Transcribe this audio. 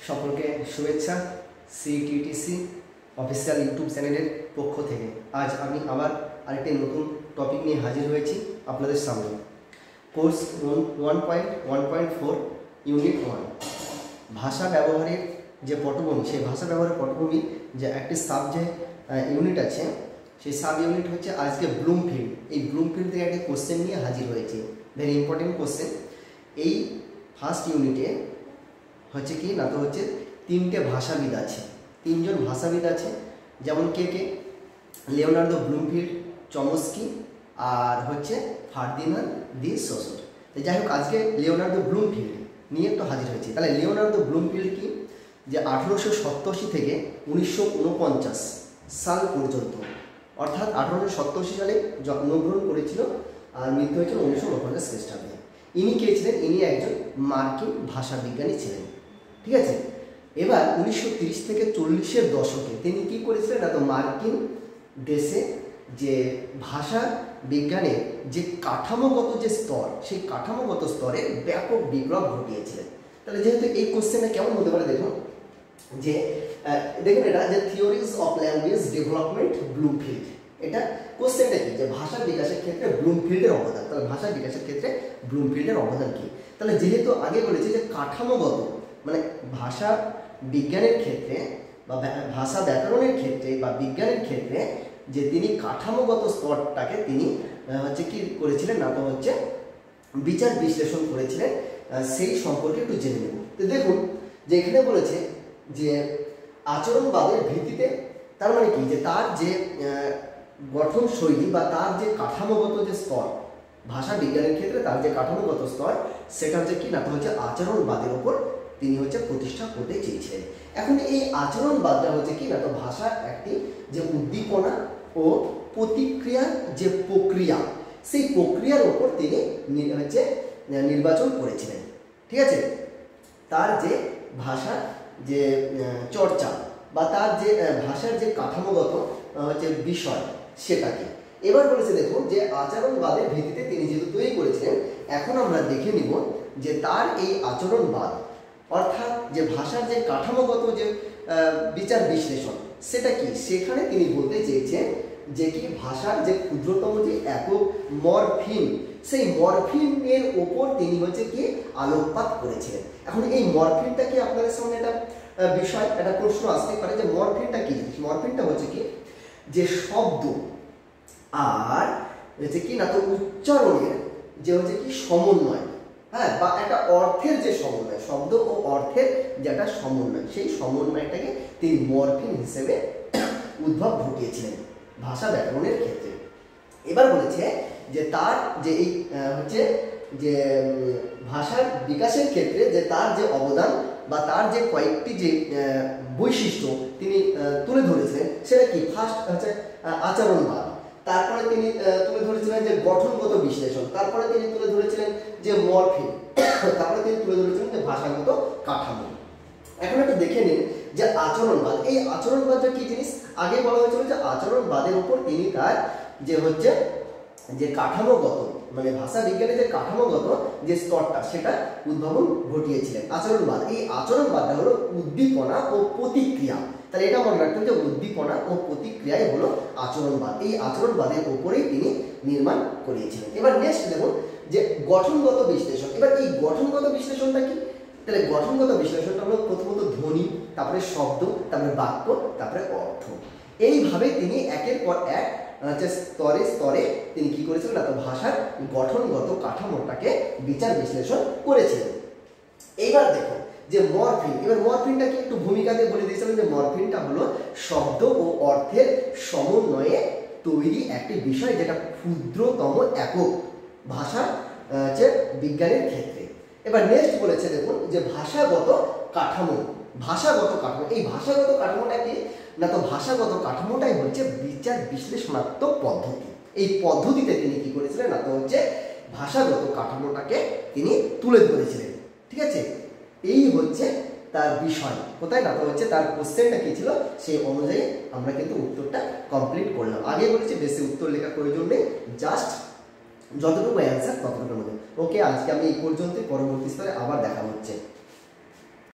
সকলকে শুভেচ্ছা CTTC official YouTube চ্যানেলের পক্ষ থেকে। আজ আমি আবার আরেকটি নতুন টপিক নিয়ে হাজির হয়েছি আপনাদের সামনে। কোর্স 1.1.4 ইউনিট 1 ভাষা ব্যবহারের যে পটভূমি, সেই ভাষা ব্যবহারের পটভূমি যে একটি সাব যে ইউনিট আছে, সেই সাব ইউনিট হচ্ছে আজকে ব্লুমফিল্ড। এই ব্লুমফিল্ড থেকে একটি কোশ্চেন নিয়ে হাজির হয়েছে, ভেরি ইম্পর্টেন্ট কোশ্চেন। এই ফার্স্ট ইউনিটে হচ্ছে কি না, তো হচ্ছে তিনটে ভাষাবিদ আছে, তিনজন ভাষাবিদ আছে, যেমন কে কে, লিওনার্দো ব্লুমফিল্ড, চমস্কি আর হচ্ছে ফার্দিনান্দ দি সসুর। তো যাই হোক, আজকে লিওনার্দো ব্লুমফিল্ড নিয়ে একটু হাজির হয়েছে। তাহলে লিওনার্দো ব্লুমফিল্ড কি, যে 1887 থেকে 1949 সাল পর্যন্ত, অর্থাৎ 1887 সালে জন্মগ্রহণ করেছিল আর মৃত্যু হয়েছিল 1949 খ্রিস্টাব্দে। ইনি কে ছিলেন? ইনি একজন মার্কিন ভাষাবিজ্ঞানী ছিলেন। ঠিক আছে, এবার 1930 থেকে 40-এর দশকে তিনি কি করেছিলেন না, তো মার্কিন দেশে যে ভাষা বিজ্ঞানের যে কাঠামোগত যে স্তর, সেই কাঠামোগত স্তরে ব্যাপক বিপ্লব ঘটিয়েছিলেন। তাহলে যেহেতু এই কোশ্চেনটা কেমন হতে পারে দেখুন, যে দেখুন এটা যে theories of language development Bloomfield, এটা কোশ্চেনটা কি, যে ভাষা বিকাশের ক্ষেত্রে ব্লুমফিল্ডের অবদান। তাহলে ভাষা বিকাশের ক্ষেত্রে ব্লুমফিল্ডের অবদান কি? তাহলে যেহেতু আগে বলেছি যে কাঠামোগত, মানে ভাষা বিজ্ঞানের ক্ষেত্রে বা ভাষা ব্যাকরণের ক্ষেত্রে বা বিজ্ঞানের ক্ষেত্রে যে তিনি কাঠামোগত স্তরটাকে তিনি হচ্ছে কি করেছিলেন না, তো হচ্ছে বিচার বিশ্লেষণ করেছিলেন, সেই সম্পর্কে একটু জেনে নেব। তো দেখুন যে এখানে বলেছে যে আচরণবাদের ভিত্তিতে, তার মানে কি, যে তার যে গঠন শৈলী বা তার যে কাঠামোগত যে স্তর, ভাষা বিজ্ঞানের ক্ষেত্রে তার যে কাঠামোগত স্তর, সেটা হচ্ছে কি না, তো হচ্ছে আচরণবাদের ওপর তিনি হচ্ছে প্রতিষ্ঠা করতে চেয়েছিলেন। এখন এই আচরণবাদটা হচ্ছে কি না, তো ভাষার একটি যে উদ্দীপনা ও প্রতিক্রিয়ার যে প্রক্রিয়া, সেই প্রক্রিয়ার ওপর তিনি হচ্ছে নির্বাচন করেছিলেন। ঠিক আছে, তার যে ভাষার যে চর্চা বা তার যে ভাষার যে কাঠামোগত হচ্ছে বিষয়, সেটাকে এবার বলেছে দেখুন যে আচরণবাদের ভিত্তিতে তিনি যেহেতু তৈরি করেছিলেন, এখন আমরা দেখে নিব যে তার এই আচরণবাদ অর্থাৎ যে ভাষার যে কাঠামোগত যে বিচার বিশ্লেষণ, সেটা কি, সেখানে তিনি বলতে চেয়েছেন যে কি ভাষার যে ক্ষুদ্রতম যে একক মরফিম, সেই মরফিমের ওপর তিনি হচ্ছে কি আলোকপাত করেছিলেন। এখন এই মরফিমটা কি, আপনাদের সামনে একটা বিষয়, একটা প্রশ্ন আসতে পারে যে মরফিমটা কি জিনিস। মরফিমটা হচ্ছে কি, যে শব্দ আর হচ্ছে কি না, তো উচ্চারণের যে হচ্ছে কি সমন্বয়, হ্যাঁ, বা একটা অর্থের যে সমন্বয়, শব্দ ও অর্থের যে একটা সমন্বয়, সেই সমন্বয়টাকে তিনি মরফিম হিসেবে উদ্ভব ঘটিয়েছিলেন ভাষা ব্যাকরণের ক্ষেত্রে। এবার বলেছে যে তার যে এই হচ্ছে যে ভাষার বিকাশের ক্ষেত্রে যে তার যে অবদান বা তার যে কয়েকটি যে বৈশিষ্ট্য তিনি তুলে ধরেছিলেন, সেটা কি, ফার্স্ট হচ্ছে আচরণবাদ, তারপরে তিনি তুলে ধরেছিলেন যে গঠনগত বিশ্লেষণ, তারপরে তিনি তুলে ধরেছিলেন যে মরফিম, তারপরে তিনি তুলে ধরেছিলেন যে ভাষাগত কাঠামো। এখন একটু দেখে নিন যে আচরণবাদ, এই আচরণবাদটা কি জিনিস। আগে বলা হয়েছিল যে আচরণবাদের উপর তিনি তার যে হচ্ছে যে কাঠামোগত, মানে ভাষা বিজ্ঞানের যে কাঠামোগত যে স্তরটা, সেটা উদ্ভাবন ঘটিয়েছিলেন। আচরণবাদ, এই আচরণবাদটা হলো উদ্দীপনা ও প্রতিক্রিয়া। তাহলে এটা মনে রাখতেন যে উদ্দীপনা ও প্রতিক্রিয়াই হলো আচরণবাদ। এই আচরণবাদের উপরেই তিনি নির্মাণ করিয়েছিলেন। এবার নেক্সট দেখুন যে গঠনগত বিশ্লেষণ। এবার এই গঠনগত বিশ্লেষণটা কি? তাহলে গঠনগত বিশ্লেষণটা হলো প্রথমত ধ্বনি, তারপরে শব্দ, তারপরে বাক্য, তারপরে অর্থ। এইভাবে তিনি একের পর এক স্তরে স্তরে তিনি কি করেছিলেন না, তো ভাষার গঠনগত কাঠামোটাকে বিচার বিশ্লেষণ করেছিলেন। এইবার দেখো যে মরফিম, এবার মরফিমটা কি একটু ভূমিকাতে বলে দিয়েছিলেন যে মরফিমটা হলো শব্দ ও অর্থের সমন্বয়ে তৈরি একটি বিষয়, যেটা ক্ষুদ্রতম একক ভাষা যে বিজ্ঞানের ক্ষেত্রে। এবার নেক্সট বলেছে দেখুন যে ভাষাগত কাঠামো। ভাষাগত কাঠামো, এই ভাষাগত কাঠামোটা কি না, তো ভাষাগত কাঠামোটাই হচ্ছে বিচার বিশ্লেষণাত্মক পদ্ধতি। এই পদ্ধতিতে তিনি কি করেছিলেন না, তো হচ্ছে ভাষাগত কাঠামোটাকে তিনি তুলে ধরেছিলেন। ঠিক আছে, এই হচ্ছে তার বিষয়, কোথায় না, তো হচ্ছে তার কোশ্চেনটা কি ছিল, সেই অনুযায়ী আমরা কিন্তু উত্তরটা কমপ্লিট করলাম। আগে বলেছি বেশি উত্তর লেখার প্রয়োজন নেই, জাস্ট যতটুকু অ্যান্সার ততটুকুর মধ্যে। ওকে, আজকে আমি এই পর্যন্ত, পরবর্তী স্তরে আবার দেখা হচ্ছে।